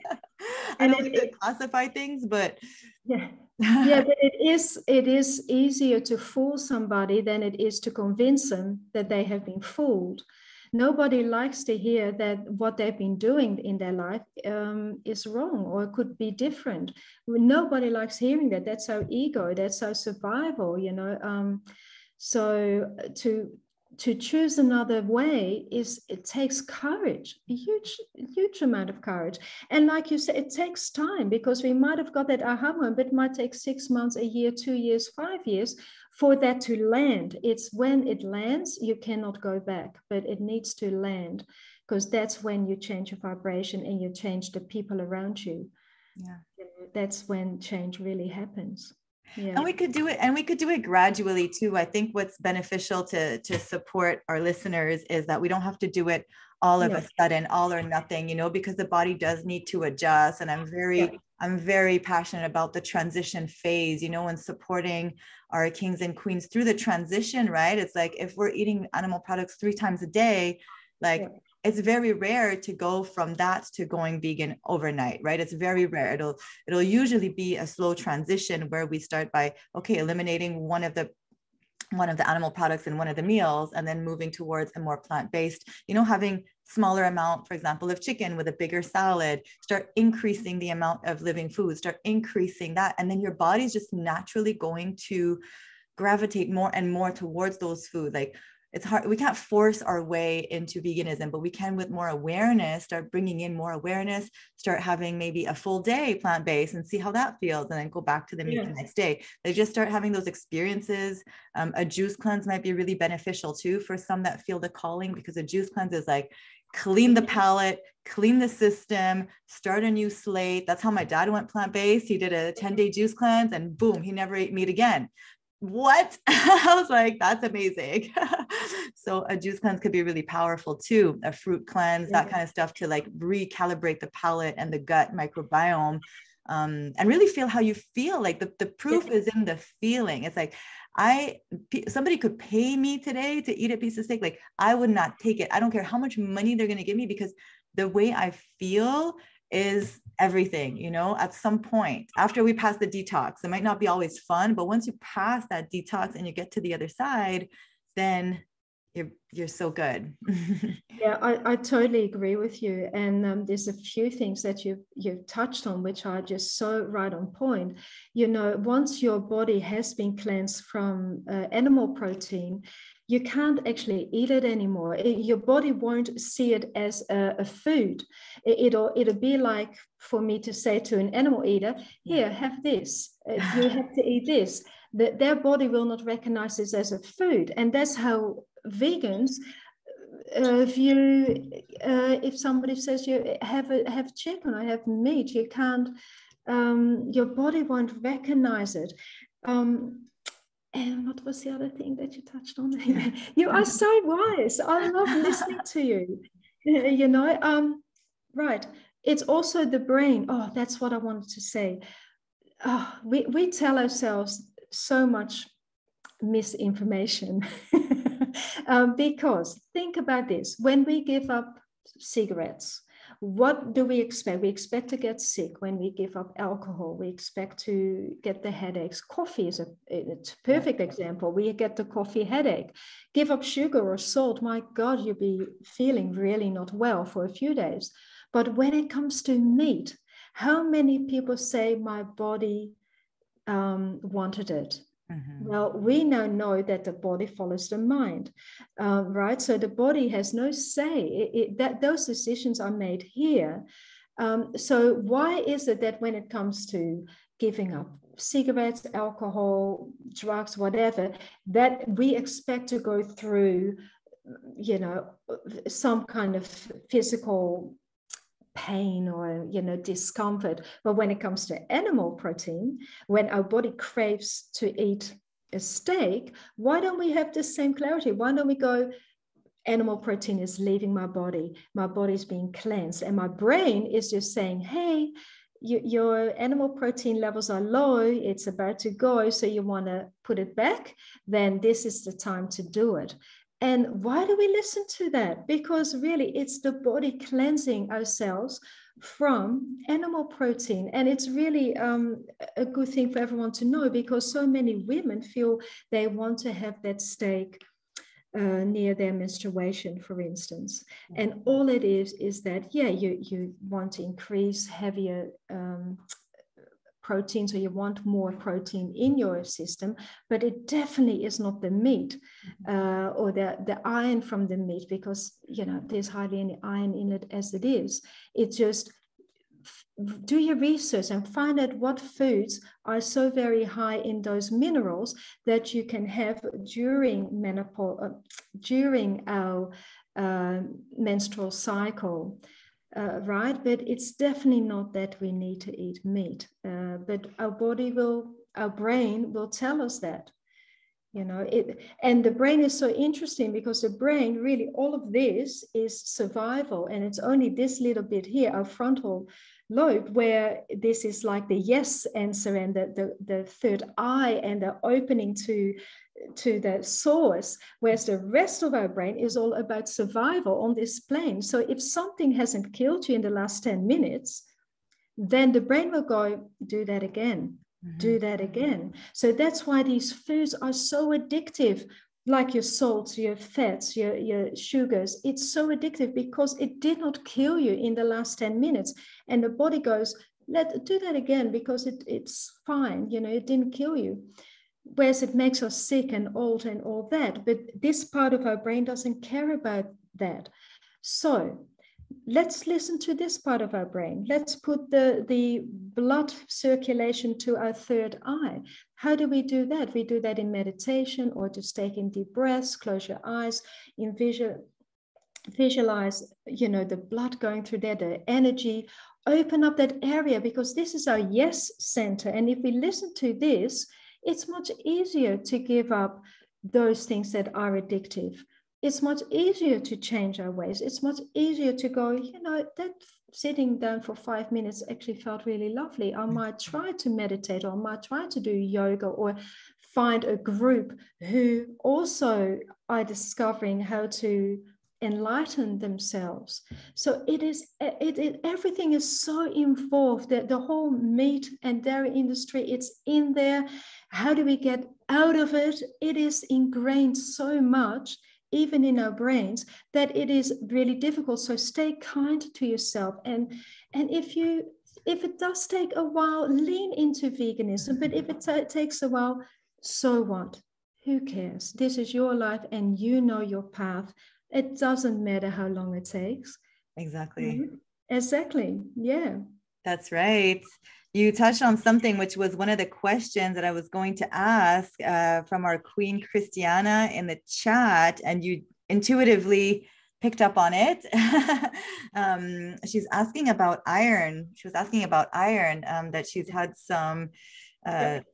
B: I don't like to classify things, but
A: yeah. Yeah, but it is easier to fool somebody than it is to convince them that they have been fooled. Nobody likes to hear that what they've been doing in their life is wrong or could be different. Nobody likes hearing that. That's our ego. That's our survival. So to choose another way it takes courage, a huge amount of courage. And like you said, it takes time, because we might have got that aha moment, but it might take 6 months, a year, 2 years, 5 years for that to land. It's when it lands, you cannot go back, but it needs to land, because that's when you change your vibration and you change the people around you.
B: Yeah.
A: That's when change really happens. Yeah.
B: And we could do it gradually too. I think what's beneficial to support our listeners is that we don't have to do it all of a sudden, all or nothing, because the body does need to adjust. And I'm very passionate about the transition phase, and supporting our kings and queens through the transition, right? It's like, if we're eating animal products 3 times a day, like, it's very rare to go from that to going vegan overnight, right? It's very rare. It'll usually be a slow transition where we start by, eliminating one of the animal products in one of the meals, and then moving towards a more plant-based, having smaller amount, for example, of chicken with a bigger salad, start increasing the amount of living food, start increasing that. And then your body's just naturally going to gravitate more and more towards those foods. Like, it's hard. We can't force our way into veganism, but we can, with more awareness, start bringing in more awareness, start having maybe a full day plant-based and see how that feels, and then go back to the meat the next day. They just start having those experiences. A juice cleanse might be really beneficial too for some that feel the calling, because a juice cleanse is like, clean the palate, clean the system, start a new slate. That's how my dad went plant-based. He did a 10-day juice cleanse, and boom, he never ate meat again. What? I was like, that's amazing. So a juice cleanse could be really powerful too. A fruit cleanse, that kind of stuff, to like recalibrate the palate and the gut microbiome, and really feel how you feel. Like the proof is in the feeling. It's like, somebody could pay me today to eat a piece of steak. Like, I would not take it. I don't care how much money they're going to give me, because the way I feel is everything. At some point after we pass the detox, it might not be always fun, but once you pass that detox and you get to the other side, then you're so good.
A: Yeah, I totally agree with you. And there's a few things that you've touched on which are just so right on point. Once your body has been cleansed from animal protein, you can't actually eat it anymore. Your body won't see it as a food. It'll be like for me to say to an animal eater, here, have this. You have to eat this. Their body will not recognize this as a food. And that's how vegans if somebody says you have chicken or have meat, you can't, your body won't recognize it. And what was the other thing that you touched on? You are so wise. I love listening to you. Right. It's also the brain. Oh, that's what I wanted to say. We tell ourselves so much misinformation. Because think about this, when we give up cigarettes, what do we expect? We expect to get sick. When we give up alcohol, we expect to get the headaches. Coffee is a perfect example. We get the coffee headache. Give up sugar or salt, my God, you'll be feeling really not well for a few days. But when it comes to meat, how many people say my body wanted it? Mm-hmm. Well, we now know that the body follows the mind, right? So the body has no say. That those decisions are made here. So why is it that when it comes to giving up cigarettes, alcohol, drugs, whatever, that we expect to go through, some kind of physical pain or discomfort? But when it comes to animal protein, when our body craves to eat a steak, why don't we have the same clarity? Why don't we go, animal protein is leaving my body's being cleansed, and my brain is just saying, hey, your animal protein levels are low, it's about to go, so you want to put it back, then this is the time to do it. And why do we listen to that? Because really it's the body cleansing ourselves from animal protein. And it's really a good thing for everyone to know, because so many women feel they want to have that steak near their menstruation, for instance. And all it is that, yeah, you want to increase heavier protein, so you want more protein in your system, but it definitely is not the meat or the iron from the meat, because, you know, there's hardly any iron in it as it is. It's just do your research and find out what foods are so very high in those minerals that you can have during menopause, during our menstrual cycle. Right, but it's definitely not that we need to eat meat, but our brain will tell us that, you know, and the brain is so interesting, because the brain, really, all of this is survival, and it's only this little bit here, our frontal lobe, where this is like the yes answer and the third eye and the opening to the source, whereas the rest of our brain is all about survival on this plane. So if something hasn't killed you in the last 10 minutes, then the brain will go, do that again, do that again. So that's why these foods are so addictive, like your salts, your fats, your sugars. It's so addictive because it did not kill you in the last 10 minutes. And the body goes, do that again, because it's fine, you know, it didn't kill you. Whereas it makes us sick and old and all that. But this part of our brain doesn't care about that. So let's listen to this part of our brain. Let's put the blood circulation to our third eye. How do we do that? We do that in meditation, or just taking deep breaths, close your eyes, visualize, you know, the blood going through there, the energy, open up that area, because this is our yes center. And if we listen to this, it's much easier to give up those things that are addictive. It's much easier to change our ways. It's much easier to go, you know, that sitting down for 5 minutes actually felt really lovely. I might try to meditate, or I might try to do yoga, or find a group who also are discovering how to enlighten themselves. So everything is so involved, that the whole meat and dairy industry, it's in there. How do we get out of it? It is ingrained so much, even in our brains, that it is really difficult. So stay kind to yourself. And if it does take a while, lean into veganism. But if it takes a while, so what? Who cares? This is your life, and you know your path. It doesn't matter how long it takes.
B: Exactly.
A: Mm-hmm. Exactly. Yeah.
B: That's right. You touched on something which was one of the questions that I was going to ask from our Queen Christiana in the chat, and you intuitively picked up on it. She's asking about iron. She was asking about iron, that she's had some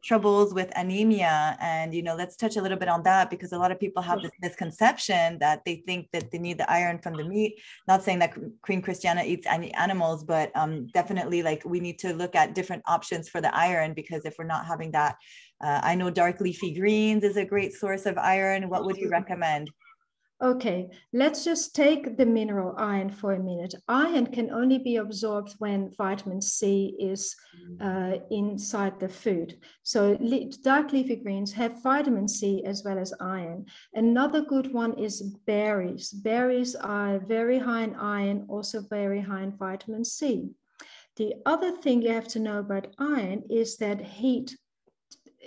B: troubles with anemia. And, you know, let's touch a little bit on that, because a lot of people have this misconception that they think that they need the iron from the meat. Not saying that Queen Christiana eats any animals, but definitely, like, we need to look at different options for the iron, because if we're not having that, I know dark leafy greens is a great source of iron. What would you recommend?
A: Okay, let's just take the mineral iron for a minute. Iron can only be absorbed when vitamin C is inside the food. So dark leafy greens have vitamin C as well as iron. Another good one is berries. Berries are very high in iron, also very high in vitamin C. The other thing you have to know about iron is that heat,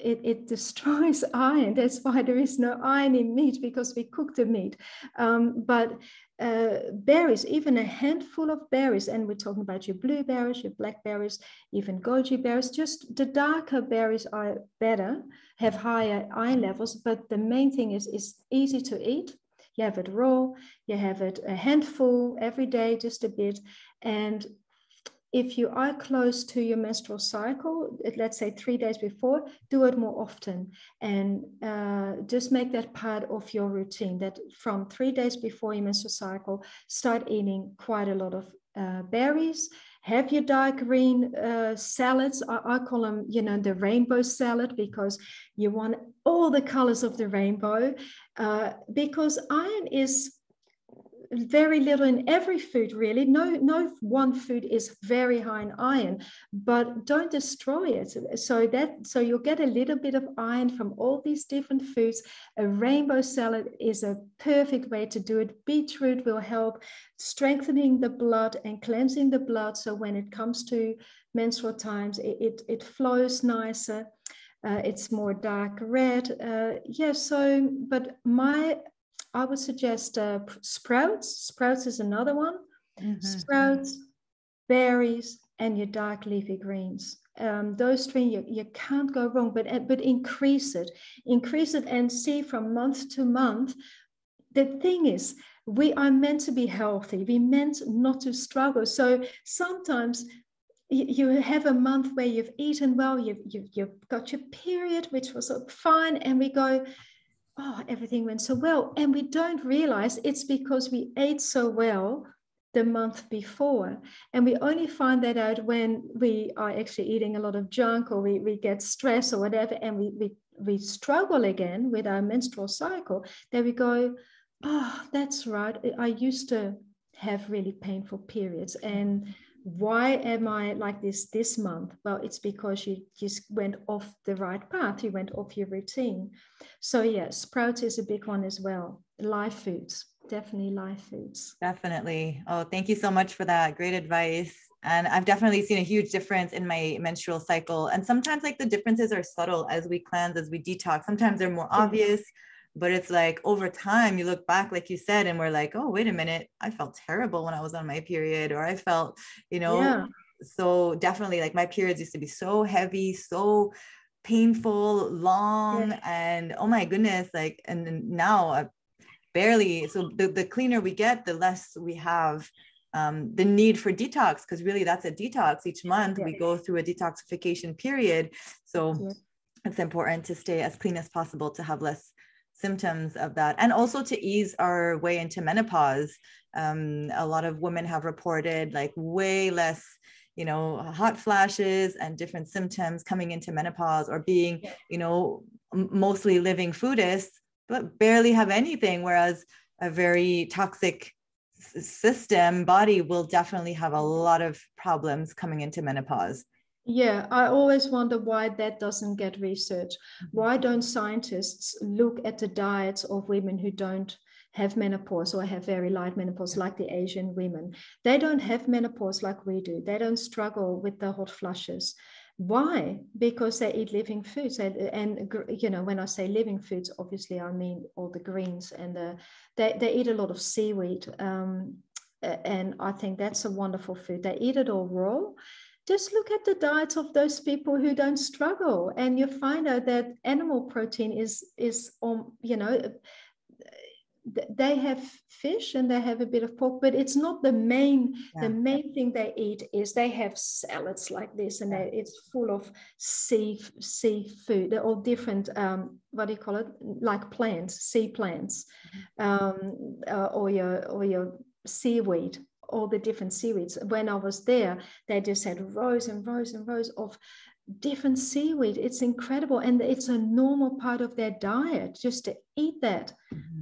A: it destroys iron. That's why there is no iron in meat, because we cook the meat. But berries, even a handful of berries, and we're talking about your blueberries, your blackberries, even goji berries, just the darker berries are better, have higher iron levels. But the main thing is it's easy to eat. You have it raw, you have it a handful every day, just a bit. And if you are close to your menstrual cycle, let's say 3 days before, do it more often, and just make that part of your routine, that from 3 days before your menstrual cycle, start eating quite a lot of berries. Have your dark green salads. I call them, you know, the rainbow salad, because you want all the colors of the rainbow, because iron is very little in every food, really. No one food is very high in iron, but don't destroy it. So you'll get a little bit of iron from all these different foods. A rainbow salad is a perfect way to do it. Beetroot will help strengthening the blood and cleansing the blood, so when it comes to menstrual times, it flows nicer. It's more dark red. But I would suggest sprouts. Sprouts is another one. Mm-hmm. Sprouts, berries, and your dark leafy greens. Those three, you can't go wrong, but increase it. Increase it and see from month to month. The thing is, we are meant to be healthy. We're meant not to struggle. So sometimes you have a month where you've eaten well, you've got your period, which was fine, and we go, oh, everything went so well. And we don't realize it's because we ate so well the month before. And we only find that out when we are actually eating a lot of junk, or we get stressed or whatever, and we struggle again with our menstrual cycle. Then we go, oh, that's right. I used to have really painful periods. And why am I like this month? Well, it's because you just went off the right path. You went off your routine. So yeah, sprouts is a big one as well. Live foods, definitely live foods.
B: Definitely. Oh, thank you so much for that. Great advice. And I've definitely seen a huge difference in my menstrual cycle. And sometimes like the differences are subtle as we cleanse, as we detox. Sometimes they're more obvious. But it's like over time, you look back, like you said, and we're like, oh, wait a minute, I felt terrible when I was on my period, or I felt, you know, so definitely like my periods used to be so heavy, so painful, long, and oh my goodness, like, and now barely. So the cleaner we get, the less we have the need for detox, because really that's a detox. Each month we go through a detoxification period. So it's important to stay as clean as possible to have less symptoms of that, and also to ease our way into menopause. A lot of women have reported like way less, you know, hot flashes and different symptoms coming into menopause, or being, you know, mostly living foodists, but barely have anything. Whereas a very toxic system body will definitely have a lot of problems coming into menopause.
A: Yeah, I always wonder why that doesn't get researched. Why don't scientists look at the diets of women who don't have menopause or have very light menopause, like the Asian women? They don't have menopause like we do. They don't struggle with the hot flushes. Why? Because they eat living foods. And you know, when I say living foods, obviously I mean all the greens, and they eat a lot of seaweed. And I think that's a wonderful food. They eat it all raw. Just look at the diets of those people who don't struggle, and you find out that animal protein is you know, they have fish and they have a bit of pork, but it's not the main. The main thing they eat is they have salads like this, and it's full of seafood. They're all different, what do you call it, like plants, sea plants, or your seaweed, all the different seaweeds. When I was there, they just had rows and rows and rows of different seaweed. It's incredible, and it's a normal part of their diet just to eat that.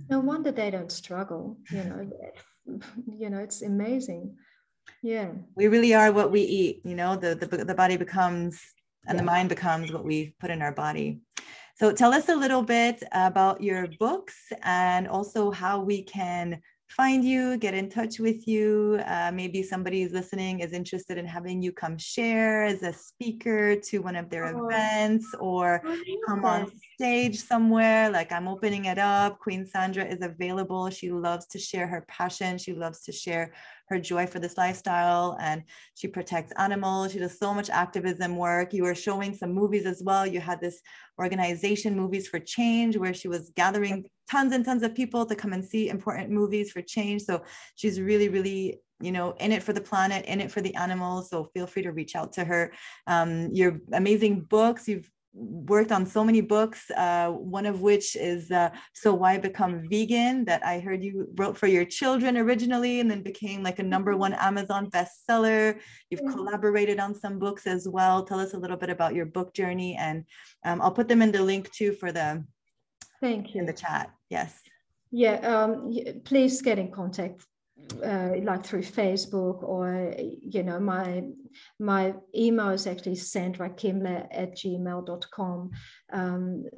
A: No wonder they don't struggle. You know, it's amazing. Yeah,
B: we really are what we eat. You know, the body becomes, and the mind becomes what we put in our body. So tell us a little bit about your books, and also how we can find you, get in touch with you. Maybe somebody who's listening is interested in having you come share as a speaker to one of their events, or come on stage somewhere. Like, I'm opening it up. Queen Sandra is available. She loves to share her passion. She loves to share her joy for this lifestyle, and she protects animals. She does so much activism work. You were showing some movies as well. You had this organization, Movies for Change, where she was gathering tons and tons of people to come and see important movies for change. So she's really, really, you know, in it for the planet, in it for the animals. So feel free to reach out to her. Your amazing books, you've worked on so many books, one of which is So Why Become Vegan, that I heard you wrote for your children originally and then became like a #1 Amazon bestseller. You've collaborated on some books as well. Tell us a little bit about your book journey, and I'll put them in the link too for the
A: Thank you.
B: in the chat. Yes.
A: Yeah, please get in contact, like through Facebook, or my email is actually sandrakimler@gmail.com.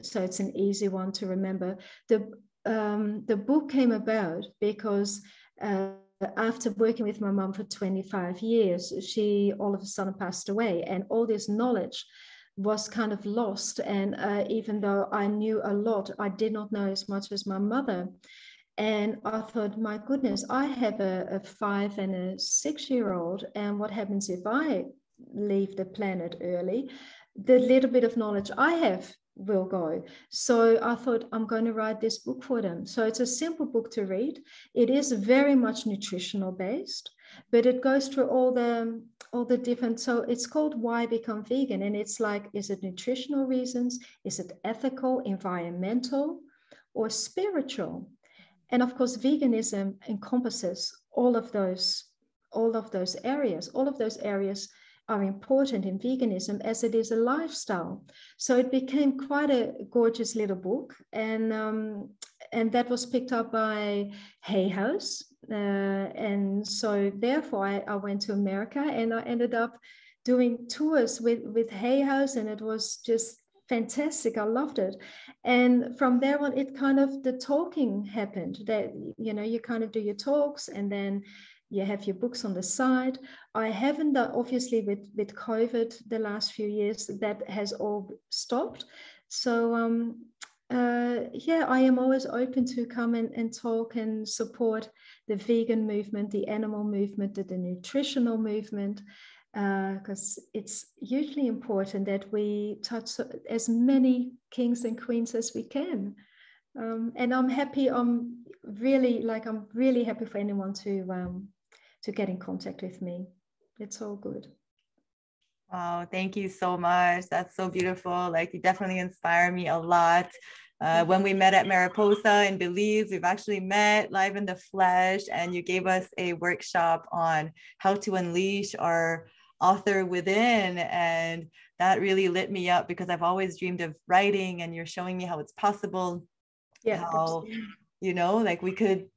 A: So it's an easy one to remember. The book came about because after working with my mom for 25 years, she all of a sudden passed away, and all this knowledge was kind of lost. And even though I knew a lot, I did not know as much as my mother. And I thought, my goodness, I have a 5 and a 6-year-old, and what happens if I leave the planet early? The little bit of knowledge I have will go. So I thought, I'm going to write this book for them. So it's a simple book to read. It is very much nutritional based, but it goes through all the different, so it's called Why Become Vegan. And it's like, is it nutritional reasons? Is it ethical, environmental, or spiritual? And of course, veganism encompasses all of those areas. All of those areas are important in veganism, as it is a lifestyle. So it became quite a gorgeous little book, and that was picked up by Hay House. And so therefore I went to America, and I ended up doing tours with Hay House, and it was just fantastic. I loved it. And from there on, it kind of, the talking happened, that, you kind of do your talks, and then you have your books on the side. I haven't done, obviously with COVID the last few years, that has all stopped. So I am always open to come and talk and support the vegan movement, the animal movement, the nutritional movement, because it's hugely important that we touch as many kings and queens as we can. And I'm happy. I'm really happy for anyone to get in contact with me. It's all good.
B: Wow, thank you so much. That's so beautiful. Like, you definitely inspire me a lot. When we met at Mariposa in Belize, we've actually met live in the flesh, and you gave us a workshop on how to unleash our author within. And that really lit me up, because I've always dreamed of writing, and you're showing me how it's possible. Yeah. How, like we could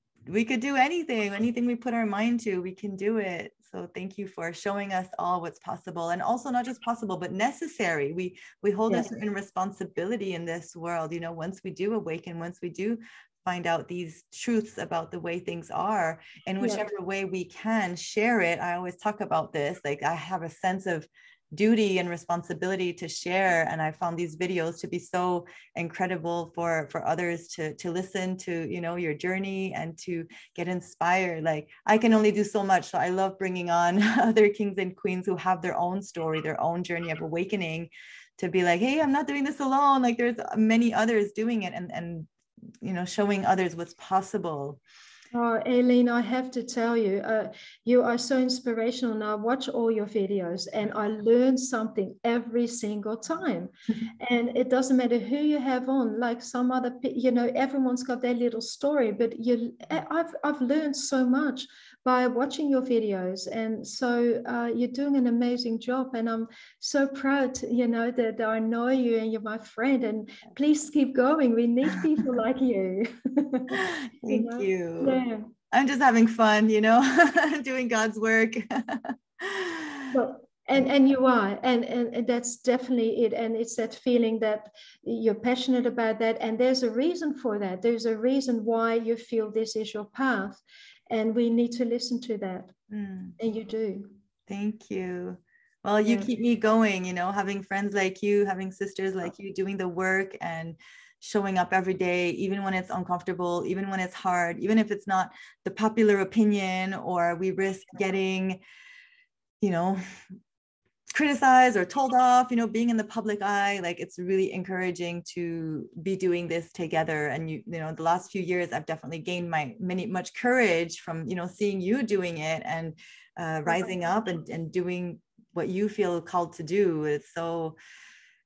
B: do anything we put our mind to, we can do it. So thank you for showing us all what's possible, and also not just possible, but necessary. We hold a certain responsibility in this world. Once we do awaken, once we do find out these truths about the way things are, in whichever way we can share it. I always talk about this, like, I have a sense of duty and responsibility to share, and I found these videos to be so incredible for others to listen to, your journey, and to get inspired. Like, I can only do so much, so I love bringing on other kings and queens who have their own story, their own journey of awakening, to be like, hey, I'm not doing this alone. Like, there's many others doing it, and showing others what's possible.
A: Oh, Aileen, I have to tell you, you are so inspirational. Now, I watch all your videos, and I learn something every single time. And it doesn't matter who you have on, like some other, everyone's got their little story, but I've learned so much by watching your videos. And so you're doing an amazing job, and I'm so proud, that I know you, and you're my friend, and please keep going. We need people like you.
B: Thank you.
A: Yeah.
B: I'm just having fun, doing God's work.
A: Well, and you are, and that's definitely it. And it's that feeling that you're passionate about that, and there's a reason for that. There's a reason why you feel this is your path, and we need to listen to that. And you do.
B: Thank you. Well, you keep me going, having friends like you, having sisters like you, doing the work and showing up every day, even when it's uncomfortable, even when it's hard, even if it's not the popular opinion, or we risk getting, criticized or told off, being in the public eye. Like, it's really encouraging to be doing this together. And the last few years, I've definitely gained much courage from, seeing you doing it, and rising up and doing what you feel called to do. It's so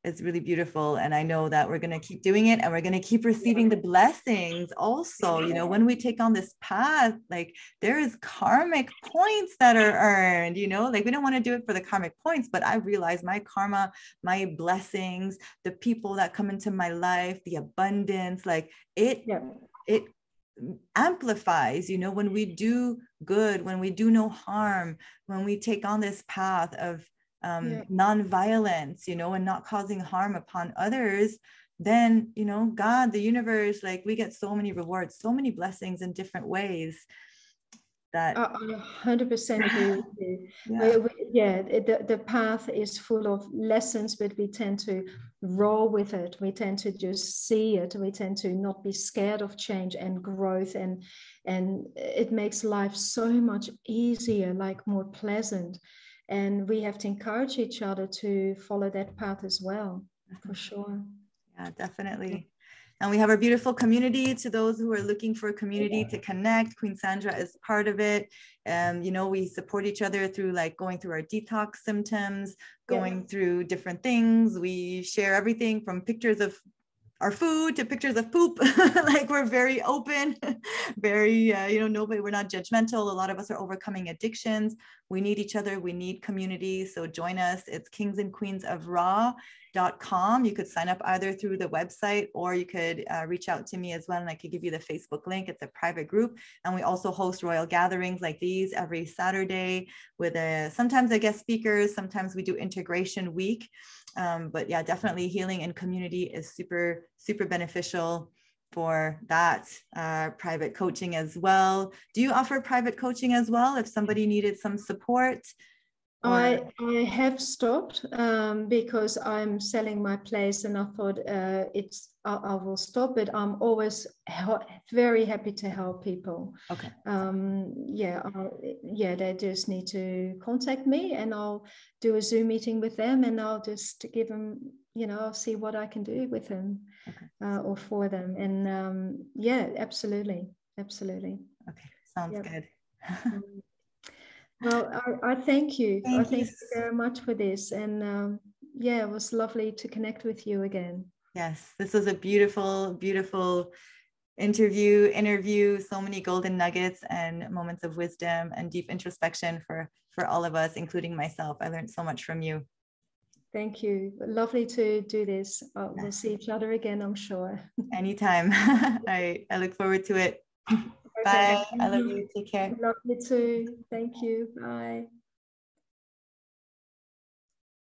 B: it's really beautiful. And I know that we're going to keep doing it, and we're going to keep receiving the blessings also. You know, when we take on this path, like there is karmic points that are earned, you know, like we don't want to do it for the karmic points, but I realize my karma, my blessings, the people that come into my life, the abundance, like it amplifies, you know, when we do good, when we do no harm, when we take on this path of non-violence, you know, and not causing harm upon others, then, you know, God, the universe, like we get so many rewards, so many blessings in different ways. That
A: I 100% agree with you. The path is full of lessons, but we tend to roll with it. We tend to just see it. We tend to not be scared of change and growth, and it makes life so much easier, like more pleasant. And we have to encourage each other to follow that path as well, for sure.
B: Yeah, definitely. And we have our beautiful community. To those who are looking for a community to connect, Queen Sandra is part of it. You know, we support each other through like going through our detox symptoms, going through different things. We share everything from pictures of our food to pictures of poop. Like we're very open, very, you know, nobody, we're not judgmental. A lot of us are overcoming addictions. We need each other. We need community. So join us. It's kingsandqueensofraw.com. You could sign up either through the website, or you could reach out to me as well. And I could give you the Facebook link. It's a private group. And we also host royal gatherings like these every Saturday with sometimes a guest speakers. Sometimes we do integration week. But yeah, definitely healing and community is super, super beneficial for that. Private coaching as well. Do you offer private coaching as well if somebody needed some support?
A: I have stopped because I'm selling my place, and I thought I will stop, but I'm always very happy to help people.
B: Okay.
A: They just need to contact me, and I'll do a Zoom meeting with them, and I'll just give them, you know, I'll see what I can do with them or for them. And absolutely. Okay,
B: sounds good.
A: Well, I thank you.
B: Thank you
A: very much for this. And it was lovely to connect with you again.
B: Yes, this was a beautiful, beautiful interview. So many golden nuggets and moments of wisdom and deep introspection for all of us, including myself. I learned so much from you.
A: Thank you. Lovely to do this. We'll see each other again, I'm sure.
B: Anytime. I look forward to it. Bye. I love you. Take care.
A: Love you too. Thank you. Bye.